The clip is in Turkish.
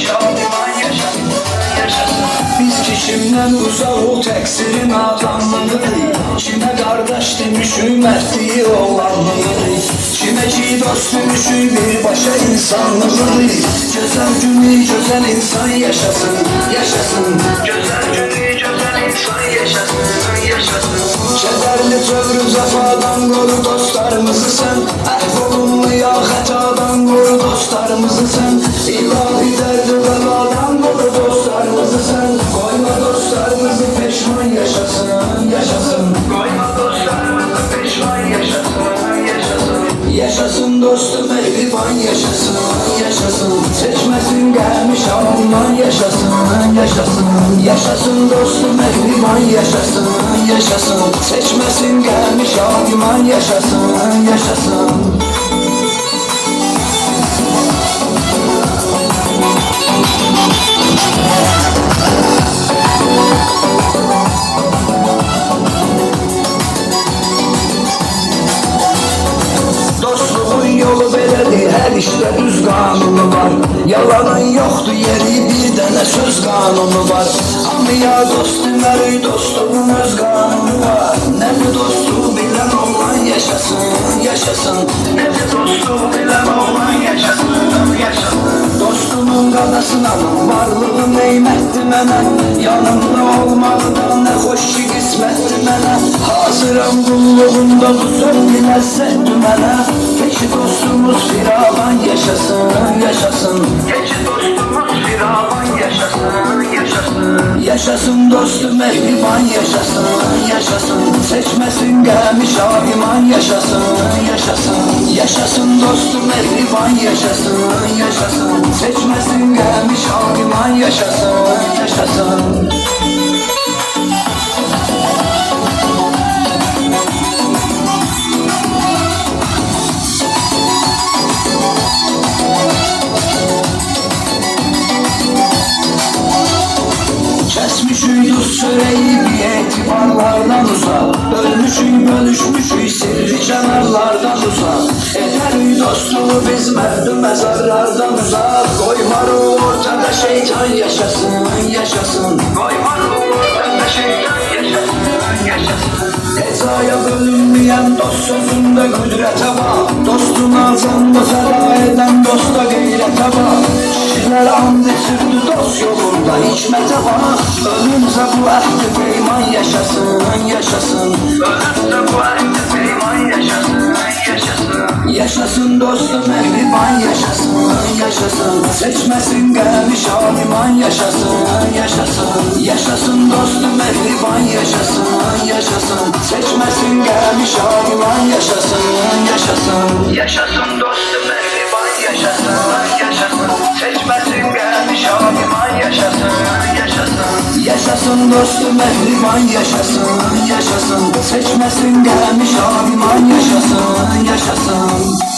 Şahiman yaşasın, yaşasın. Biz kişimden uzaq ol təqsirin adamlığıdır. Kimə qardaş demişik, mərdliyi oğlanlığıdır. Kimə ki dost demişik, birbaşa insanlığıdır. Gözəl günü, gözəl insan yaşasın, yaşasın. Gözəl günü, gözəl insan yaşasın, yaşasın. Kədərli tövrü zəfadan qoru dostlarımızı sən. Əhv olunlu ya xətadan qoru dostlarımızı sən. İlahi dərdi bəladan qoru dostlarımızı sən. Qoyma dostlarımızı peşman yaşasın, yaşasın. Qoyma dostlarımızı peşman yaşasın, yaşasın. Yaşasın dostum mehriban yaşasın, yaşasın. Seçmesin gelmiş Allah'ın yaşasın, yaşasın. Yaşasın dostum mehriban yaşasın, yaşasın. Seçmesin gelmiş Allah'ın yaşasın, yaşasın. Yolu belədir, hər işdə düz qanunu var. Yalanın yoxdur, yeri bir dənə söz qanunu var. Hamıya dost deməli, dostluğun öz qanunu var. Nədir dostluq bilən olan yaşasın, yaşasın. Nədir dostluq bilən olan yaşasın, yaşasın. Dostumun qadasın alın, varlığı neymətdir mənə. Yanımda olmaqdan nə xoş ki qismətdir mənə. Hazıram qulluğunda bu sönmü ləzzətdir mənə. Peki dostumuz firavan yaşasın, yaşasın. Keçi dostumuz firavan yaşasın, yaşasın. Yaşasın dostum mehriban yaşasın, yaşasın. Seçmesin gelmiş Şahiman yaşasın, yaşasın. Yaşasın dostum mehriban yaşasın, yaşasın. Seçmesin gelmiş Şahiman yaşasın, yaşasın. Kesmişük duz çöreği bir etibarlardan uzak. Bölmüşük bölüşmüşük sirri kenarlardan uzak. Edərik dostluğu biz mərdi məzarlardan uzak. Koymarıq ortada şeytan yaşasın, yaşasın. Koymarıq ortada şeytan yaşasın, yaşasın. Hecaya bölünmeyen dost sözünde kudrete bak. Dostuna canlı feda eden dosta gayrete bak. Kişiler and içirdi dost yolunda hikmete bak. Ölümse bu ehli peyman yaşasın, yaşasın. Ölümse bu ehli peyman yaşasın, yaşasın. Yaşasın dostum mehriban yaşasın, yaşasın. Seçmesin gelmiş Şahiman yaşasın, yaşasın. Yaşasın dostum mehriban yaşasın, yaşasın. Seçmesin gelmiş Şahiman yaşasın, yaşasın. Yaşasın dostum mehriban yaşasın, yaşasın. Seçmesin gelmiş Şahiman yaşasın, yaşasın. Yaşasın dostum mehriban yaşasın, yaşasın. Seçmesin gelmiş Şahiman yaşasın, yaşasın.